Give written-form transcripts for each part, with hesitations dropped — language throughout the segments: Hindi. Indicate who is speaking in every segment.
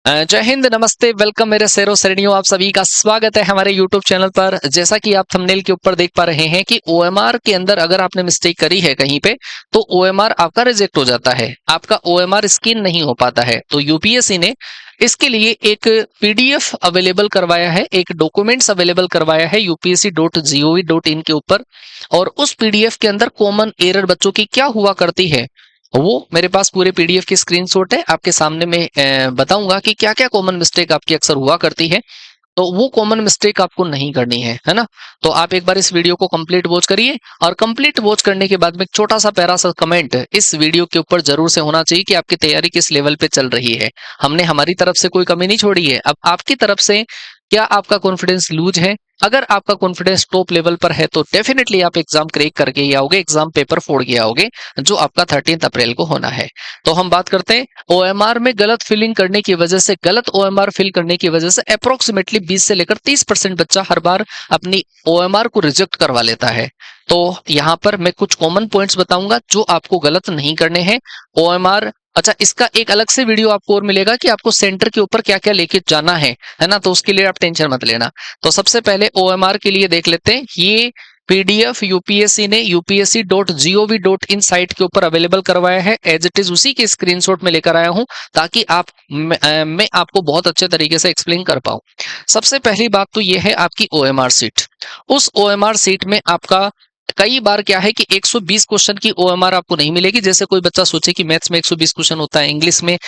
Speaker 1: जय हिंद, नमस्ते, वेलकम मेरे शेरों श्रेणियों। आप सभी का स्वागत है हमारे यूट्यूब चैनल पर। जैसा कि आप थंबनेल के ऊपर देख पा रहे हैं कि ओएमआर के अंदर अगर आपने मिस्टेक करी है कहीं पे तो ओएमआर आपका रिजेक्ट हो जाता है, आपका ओएमआर स्कैन नहीं हो पाता है। तो यूपीएससी ने इसके लिए एक पीडीएफ अवेलेबल करवाया है, एक डॉक्यूमेंट्स अवेलेबल करवाया है upsc.gov.in के ऊपर। और उस पीडीएफ के अंदर कॉमन एरर बच्चों की क्या हुआ करती है वो मेरे पास पूरे पीडीएफ की स्क्रीनशॉट है। आपके सामने मैं बताऊंगा कि क्या क्या कॉमन मिस्टेक आपकी अक्सर हुआ करती है, तो वो कॉमन मिस्टेक आपको नहीं करनी है ना। तो आप एक बार इस वीडियो को कंप्लीट वॉच करिए, और कंप्लीट वॉच करने के बाद में एक छोटा सा प्यारा सा कमेंट इस वीडियो के ऊपर जरूर से होना चाहिए कि आपकी तैयारी किस लेवल पे चल रही है। हमने हमारी तरफ से कोई कमी नहीं छोड़ी है, अब आपकी तरफ से क्या आपका कॉन्फिडेंस लूज है। अगर आपका कॉन्फिडेंस टॉप लेवल पर है तो डेफिनेटली आप एग्जाम क्रैक करके ही आओगे, एग्जाम पेपर फोड़ के आओगे, जो आपका 13 अप्रैल को होना है। तो हम बात करते हैं ओएमआर में गलत फिलिंग करने की वजह से, गलत ओएमआर फिल करने की वजह से अप्रोक्सीमेटली 20 से लेकर 30% बच्चा हर बार अपनी ओएमआर को रिजेक्ट करवा लेता है। तो यहाँ पर मैं कुछ कॉमन पॉइंट्स बताऊंगा जो आपको गलत नहीं करने हैं। ओएमआर, अच्छा, इसका एक अलग से वीडियो आपको और मिलेगा कि आपको सेंटर के ऊपर क्या क्या लेके जाना है ना। तो उसके लिए आप टेंशन मत लेना। तो सबसे पहले ओएमआर के लिए देख लेते हैं। ये पीडीएफ यूपीएससी ने upsc.gov.in साइट के ऊपर अवेलेबल करवाया है। एज इट इज उसी के स्क्रीनशॉट में लेकर आया हूं ताकि मैं आपको बहुत अच्छे तरीके से एक्सप्लेन कर पाऊं। सबसे पहली बात तो ये है आपकी ओएमआर सीट। उस ओएमआर सीट में आपका कई बार क्या है कि 120 क्वेश्चन की ओएमआर आपको नहीं मिलेगी। जैसे कोई बच्चा सोचे कि मैथ्स में 120 क्वेश्चन होता है, इंग्लिश में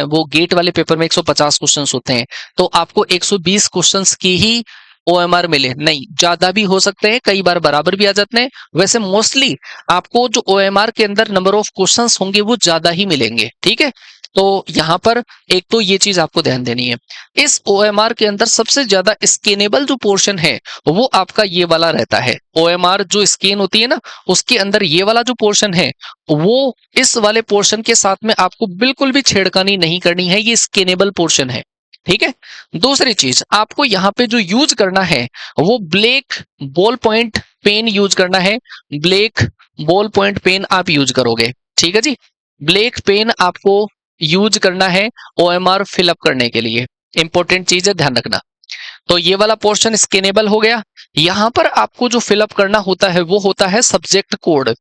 Speaker 1: वो गेट वाले पेपर में 150 क्वेश्चन होते हैं, तो आपको 120 क्वेश्चंस की ही ओएमआर मिले, नहीं, ज्यादा भी हो सकते हैं, कई बार बराबर भी आ जाते हैं। वैसे मोस्टली आपको जो ओएमआर के अंदर नंबर ऑफ क्वेश्चंस होंगे वो ज्यादा ही मिलेंगे, ठीक है। तो यहां पर एक तो ये चीज आपको ध्यान देनी है। इस ओएमआर के अंदर सबसे ज्यादा स्कैनेबल जो पोर्शन है वो आपका ये वाला रहता है। ओएमआर जो स्कैन होती है ना, उसके अंदर ये वाला जो पोर्शन है वो इस वाले पोर्शन के साथ में आपको बिल्कुल भी छेड़खानी नहीं करनी है, ये स्कैनेबल पोर्शन है, ठीक है। दूसरी चीज आपको यहाँ पे जो यूज करना है वो black ball point pen use करना है। ब्लैक बॉल पॉइंट पेन आप यूज करोगे, ठीक है जी। ब्लैक पेन आपको यूज करना है ओएमआर फिलअप करने के लिए। इंपॉर्टेंट चीज है, ध्यान रखना। तो ये वाला पोर्शन स्कैनेबल हो गया। यहां पर आपको जो फिलअप करना होता है वो होता है सब्जेक्ट कोड।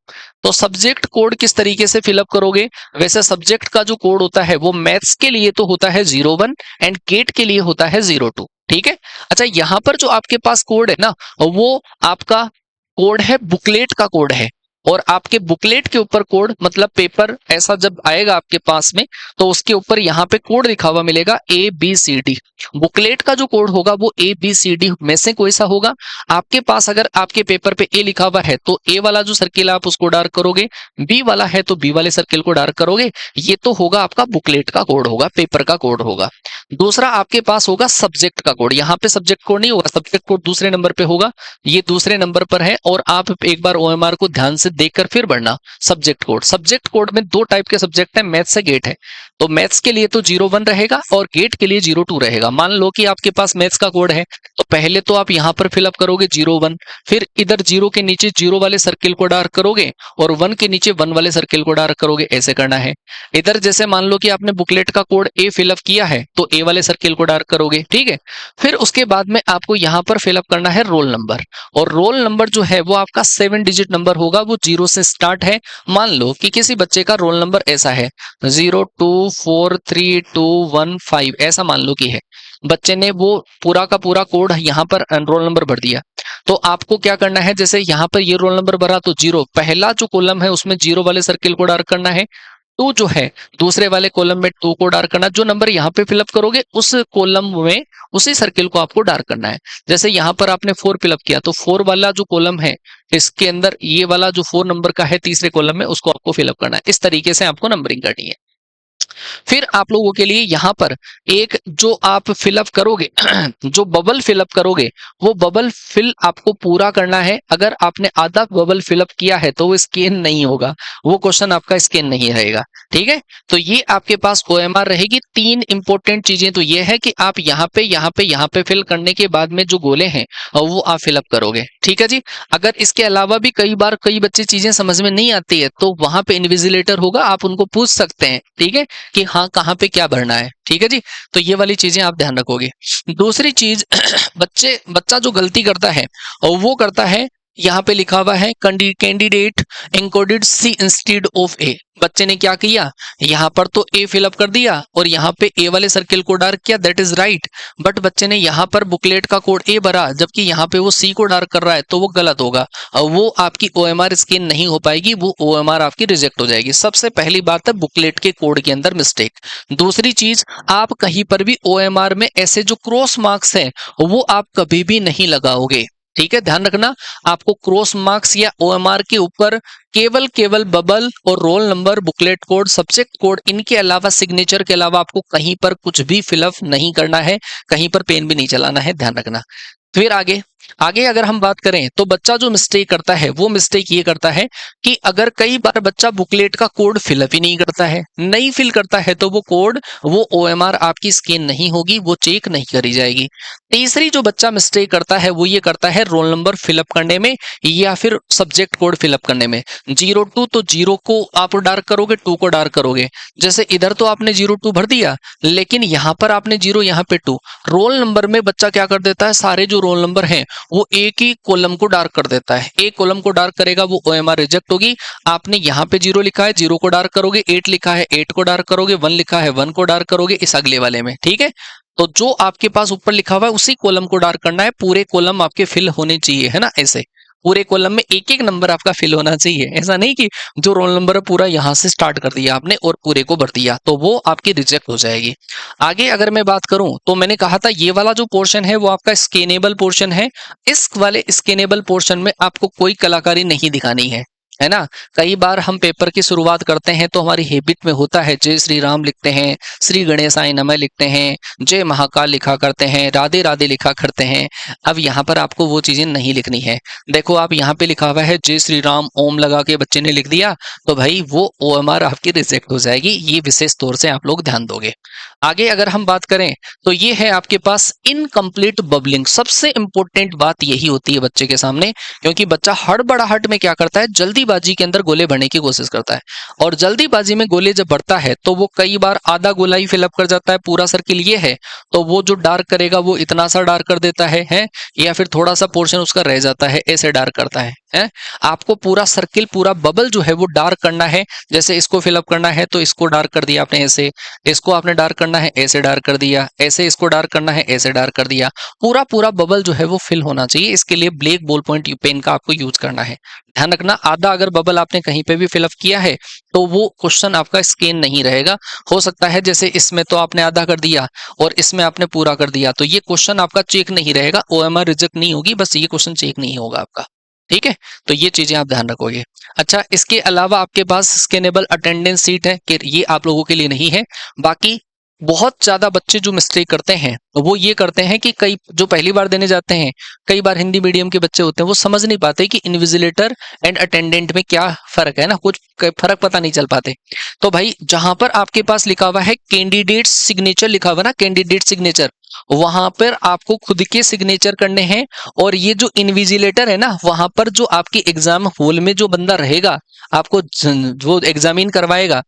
Speaker 1: तो सब्जेक्ट कोड किस तरीके से फिलअप करोगे? वैसे सब्जेक्ट का जो कोड होता है वो मैथ्स के लिए तो होता है 01 एंड गेट के लिए होता है 02, ठीक है। अच्छा, यहां पर जो आपके पास कोड है ना, वो आपका कोड है, बुकलेट का कोड है। और आपके बुकलेट के ऊपर कोड मतलब पेपर ऐसा जब आएगा आपके पास में तो उसके ऊपर यहाँ पे कोड लिखा हुआ मिलेगा ABCD। बुकलेट का जो कोड होगा वो ABCD में से कोई सा होगा। आपके पास अगर आपके पेपर पे ए लिखा हुआ है तो ए वाला जो सर्किल आप उसको डार्क करोगे, बी वाला है तो बी वाले सर्किल को डार्क करोगे। ये तो होगा आपका बुकलेट का कोड होगा, पेपर का कोड होगा। दूसरा आपके पास होगा सब्जेक्ट का कोड। यहाँ पे सब्जेक्ट कोड नहीं होगा, सब्जेक्ट कोड दूसरे नंबर पे होगा, ये दूसरे नंबर पर है। और आप एक बार ओएमआर को ध्यान से देखकर फिर बढ़ना। सब्जेक्ट कोड में दो टाइप के सब्जेक्ट है, मैथ्स से गेट है। तो मैथ्स के लिए तो 01 रहेगा और गेट के लिए 02 रहेगा। मान लो कि आपके पास मैथ्स का कोड है तो पहले तो आप यहाँ पर फिलअप करोगे 01, फिर इधर 0 के नीचे 0 वाले सर्किल को डार्क करोगे और 1 के नीचे 1 वाले सर्किल को डार्क करोगे, ऐसे करना है। इधर जैसे मान लो कि आपने बुकलेट का कोड ए फिलअप किया है तो ए वाले सर्किल को डार्क करोगे, ठीक है। फिर उसके बाद में आपको यहाँ पर फिलअप करना है रोल नंबर। और रोल नंबर जो है वो आपका 7 डिजिट नंबर होगा, वो 0 से स्टार्ट है। मान लो कि किसी बच्चे का रोल नंबर ऐसा है 02432115, ऐसा मान लो कि है। बच्चे ने वो पूरा का पूरा कोड यहाँ पर रोल नंबर भर दिया। तो आपको क्या करना है, जैसे यहाँ पर ये रोल नंबर भरा तो 0, पहला जो कॉलम है उसमें 0 वाले सर्किल को डार्क करना है। 2 जो है दूसरे वाले कॉलम में 2 को डार्क करना। जो नंबर यहाँ पे फिलअप करोगे उस कॉलम में उसी सर्किल को आपको डार्क करना है। जैसे यहाँ पर आपने 4 फिलअप किया तो 4 वाला जो कॉलम है इसके अंदर ये वाला जो 4 नंबर का है तीसरे कॉलम में, उसको आपको फिलअप करना है। इस तरीके से आपको नंबरिंग करनी है। फिर आप लोगों के लिए यहाँ पर एक जो आप फिलअप करोगे जो बबल फिलअप करोगे वो बबल फिल आपको पूरा करना है। अगर आपने आधा बबल फिलअप किया है तो वो स्कैन नहीं होगा, वो क्वेश्चन आपका स्कैन नहीं रहेगा, ठीक है। तो ये आपके पास ओएमआर रहेगी। 3 इंपॉर्टेंट चीजें तो ये है कि आप यहाँ पे यहाँ पे फिल करने के बाद में जो गोले हैं वो आप फिलअप करोगे, ठीक है जी। अगर इसके अलावा भी कई बार कई बच्चे चीजें समझ में नहीं आती है तो वहां पे इन्विजिलेटर होगा, आप उनको पूछ सकते हैं, ठीक है, कि हाँ कहाँ कहाँ पे क्या भरना है। ठीक है जी, तो ये वाली चीजें आप ध्यान रखोगे। दूसरी चीज बच्चा जो गलती करता है और वो करता है, यहाँ पे लिखा हुआ है candidate encoded C instead of A. बच्चे ने क्या किया, यहाँ पर तो ए फिलअप कर दिया और यहाँ पे ए वाले सर्किल को डार्क किया, दैट इज राइट। बट बच्चे ने यहाँ पर बुकलेट का कोड ए भरा, जबकि यहाँ पे वो सी को डार्क कर रहा है, तो वो गलत होगा और वो आपकी ओएमआर स्कैन नहीं हो पाएगी, वो ओएमआर आपकी रिजेक्ट हो जाएगी। सबसे पहली बात है बुकलेट के कोड के अंदर मिस्टेक। दूसरी चीज, आप कहीं पर भी ओएमआर में ऐसे जो क्रॉस मार्क्स हैं वो आप कभी भी नहीं लगाओगे। ठीक है, ध्यान रखना, आपको क्रॉस मार्क्स या ओएमआर के ऊपर केवल बबल और roll number, booklet code, subject code, इनके अलावा सिग्नेचर के अलावा आपको कहीं पर कुछ भी फिलअप नहीं करना है, कहीं पर पेन भी नहीं चलाना है, ध्यान रखना। फिर आगे अगर हम बात करें तो बच्चा जो मिस्टेक करता है वो मिस्टेक ये करता है कि अगर कई बार बच्चा बुकलेट का कोड फिलअप ही नहीं करता है, नहीं फिल करता है, तो वो ओएमआर आपकी स्कैन नहीं होगी, वो चेक नहीं करी जाएगी। तीसरी जो बच्चा मिस्टेक करता है वो ये करता है रोल नंबर फिलअप करने में या फिर सब्जेक्ट कोड फिलअप करने में। 02 तो 0 को आप डार्क करोगे, 2 को डार्क करोगे। जैसे इधर तो आपने 02 भर दिया, लेकिन यहाँ पर आपने 0, यहाँ पे 2। रोल नंबर में बच्चा क्या कर देता है, सारे जो रोल नंबर हैं वो एक ही कॉलम को डार्क कर देता है। एक कॉलम को डार्क करेगा, वो ओएमआर रिजेक्ट होगी। आपने यहाँ पे 0 लिखा है, 0 को डार्क करोगे, 8 लिखा है, 8 को डार्क करोगे, 1 लिखा है, 1 को डार्क करोगे, इस अगले वाले में। ठीक है, तो जो आपके पास ऊपर लिखा हुआ है उसी कॉलम को डार्क करना है, पूरे कॉलम आपके फिल होने चाहिए, है ना। ऐसे पूरे कॉलम में एक एक नंबर आपका फिल होना चाहिए, ऐसा नहीं कि जो रोल नंबर है पूरा यहां से स्टार्ट कर दिया आपने और पूरे को भर दिया, तो वो आपकी रिजेक्ट हो जाएगी। आगे अगर मैं बात करूं तो मैंने कहा था ये वाला जो पोर्शन है वो आपका स्कैनेबल पोर्शन है। इस वाले स्कैनेबल पोर्शन में आपको कोई कलाकारी नहीं दिखानी है ना। कई बार हम पेपर की शुरुआत करते हैं तो हमारी हैबिट में होता है जय श्री राम लिखते हैं, श्री गणेशाय नमः लिखते हैं, जय महाकाल लिखा करते हैं, राधे राधे लिखा करते हैं। अब यहाँ पर आपको वो चीजें नहीं लिखनी है। देखो आप यहाँ पे लिखा हुआ है जय श्री राम, ओम लगा के बच्चे ने लिख दिया, तो भाई वो ओएमआर आपकी रिजेक्ट हो जाएगी। ये विशेष तौर से आप लोग ध्यान दोगे। आगे अगर हम बात करें तो ये है आपके पास इनकम्प्लीट बबलिंग। सबसे इंपॉर्टेंट बात यही होती है बच्चे के सामने, क्योंकि बच्चा हड़बड़ाहट में क्या करता है, जल्दीबाजी के अंदर गोले भरने की कोशिश करता है। और जल्दीबाजी में गोले जब भरता है तो वो कई बार आधा गोला ही फिलअप कर जाता है। पूरा सर्किल ये है तो वो जो डार्क करेगा वो इतना सा डार्क कर देता है या फिर थोड़ा सा पोर्शन उसका रह जाता है, ऐसे डार्क करता है। आपको पूरा सर्किल, पूरा बबल जो है वो डार्क करना है। जैसे इसको फिलअप करना है तो इसको डार्क कर दिया आपने ऐसे, इसको आपने डार्क करना है ऐसे डार्क कर दिया, ऐसे इसको डार्क करना है ऐसे डार्क कर दिया। पूरा बबल जो है वो फिल होना चाहिए। इसके लिए ब्लैक बॉल पॉइंट पेन का आपको यूज करना है। ध्यान रखना, आधा अगर बबल आपने कहीं पे भी फिलअप किया है तो वो क्वेश्चन आपका स्कैन नहीं रहेगा। हो सकता है जैसे इसमें तो आपने आधा कर दिया और इसमें आपने पूरा कर दिया, तो ये क्वेश्चन आपका चेक नहीं रहेगा, ओएमआर रिजेक्ट नहीं होगी, बस ये क्वेश्चन चेक नहीं होगा आपका। ठीक है, तो ये चीजें आप ध्यान रखोगे। अच्छा, इसके अलावा आपके पास स्कैनेबल अटेंडेंस सीट है कि ये आप लोगों के लिए नहीं है। बाकी बहुत ज्यादा बच्चे जो मिस्टेक करते हैं वो ये करते हैं कि कई जो पहली बार देने जाते हैं, कई बार हिंदी मीडियम के बच्चे होते हैं, वो समझ नहीं पाते कि इन्विजिलेटर एंड अटेंडेंट में क्या फर्क है ना, कुछ फर्क पता नहीं चल पाते। तो भाई जहां पर आपके पास लिखा हुआ है कैंडिडेट सिग्नेचर लिखा हुआ ना, कैंडिडेट सिग्नेचर, वहां पर आपको खुद के सिग्नेचर करने हैं। और ये जो इन्विजिलेटर है ना, वहां पर जो आपकी एग्जाम हॉल में जो बंदा रहेगा, आपको वो एग्जामिन करवाएगा,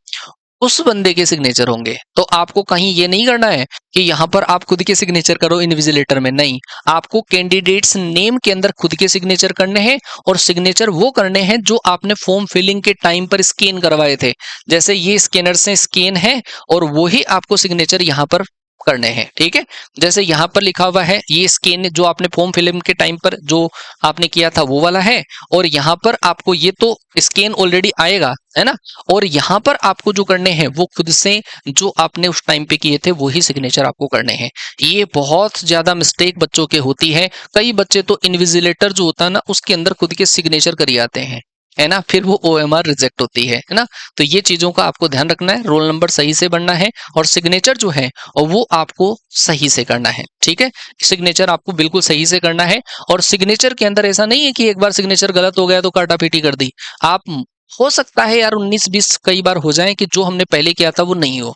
Speaker 1: उस बंदे के सिग्नेचर होंगे। तो आपको कहीं ये नहीं करना है कि यहाँ पर आप खुद के सिग्नेचर करो इन्विजिलेटर में, नहीं, आपको कैंडिडेट्स नेम के अंदर खुद के सिग्नेचर करने हैं और सिग्नेचर वो करने हैं जो आपने फॉर्म फिलिंग के टाइम पर स्कैन करवाए थे। जैसे ये स्कैनर से स्कैन है और वही आपको सिग्नेचर यहाँ पर करने हैं। ठीक है, जैसे यहाँ पर लिखा हुआ है ये स्कैन जो आपने फॉर्म फिलिंग के टाइम पर जो आपने किया था वो वाला है, और यहाँ पर आपको ये तो स्कैन ऑलरेडी आएगा, है ना। और यहाँ पर आपको जो करने हैं वो खुद से जो आपने उस टाइम पे किए थे वही सिग्नेचर आपको करने हैं। ये बहुत ज्यादा मिस्टेक बच्चों के होती है। कई बच्चे तो इन्विजिलेटर जो होता है ना उसके अंदर खुद के सिग्नेचर कर आते हैं, है ना, फिर वो ओएमआर रिजेक्ट होती है ना। तो ये चीजों का आपको ध्यान रखना है, रोल नंबर सही से बनना है और सिग्नेचर जो है और वो आपको सही से करना है। ठीक है, सिग्नेचर आपको बिल्कुल सही से करना है। और सिग्नेचर के अंदर ऐसा नहीं है कि एक बार सिग्नेचर गलत हो गया तो काटा पीटी कर दी। आप हो सकता है यार 19-20 कई बार हो जाए कि जो हमने पहले किया था वो नहीं हो,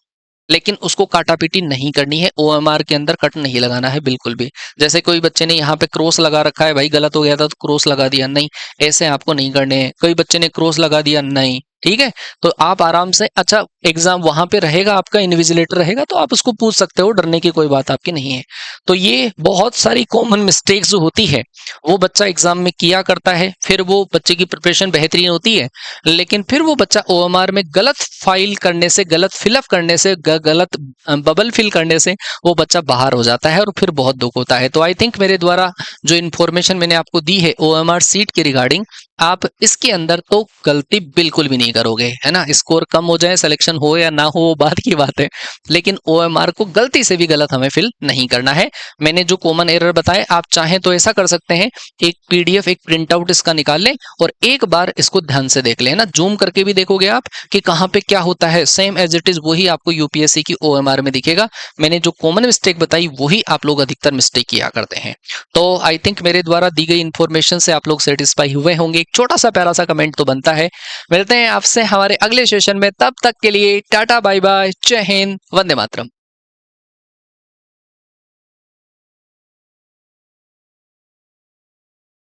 Speaker 1: लेकिन उसको काटापीटी नहीं करनी है। ओएमआर के अंदर कट नहीं लगाना है बिल्कुल भी। जैसे कोई बच्चे ने यहाँ पे क्रॉस लगा रखा है, भाई गलत हो गया था तो क्रॉस लगा दिया, नहीं, ऐसे आपको नहीं करने हैं। कोई बच्चे ने क्रॉस लगा दिया, नहीं, ठीक है, तो आप आराम से, अच्छा एग्जाम वहां पे रहेगा, आपका इन्विजिलेटर रहेगा, तो आप उसको पूछ सकते हो, डरने की कोई बात आपकी नहीं है। तो ये बहुत सारी कॉमन मिस्टेक्स जो होती है वो बच्चा एग्जाम में किया करता है, फिर वो बच्चे की प्रिपरेशन बेहतरीन होती है, लेकिन फिर वो बच्चा ओएमआर में गलत फाइल करने से, गलत फिलअप करने से, गलत बबल फिल करने से वो बच्चा बाहर हो जाता है और फिर बहुत दुख होता है। तो आई थिंक मेरे द्वारा जो इन्फॉर्मेशन मैंने आपको दी है ओएमआर सीट के रिगार्डिंग, आप इसके अंदर तो गलती बिल्कुल भी नहीं करोगे, है ना। स्कोर कम हो जाए, सिलेक्शन हो या ना हो, वो बात की बात है, लेकिन ओएमआर को गलती से भी गलत हमें फिल नहीं करना है। मैंने जो कॉमन एरर बताए, आप चाहें तो ऐसा कर सकते हैं, एक पीडीएफ, एक प्रिंट आउट इसका निकाल लें और एक बार इसको ध्यान से देख लें, ना, जूम करके भी देखोगे आप कि कहाँ पे क्या होता है, सेम एज इट इज वही आपको यूपीएससी की ओएमआर में दिखेगा। मैंने जो कॉमन मिस्टेक बताई वही आप लोग अधिकतर मिस्टेक किया करते हैं। तो आई थिंक मेरे द्वारा दी गई इंफॉर्मेशन से आप लोग सेटिस्फाई हुए होंगे। एक छोटा सा प्यारा सा कमेंट तो बनता है। मिलते हैं आपसे हमारे अगले सेशन में, तब तक के लिए टाटा बाय बाय, जय हिंद, वंदे मातरम।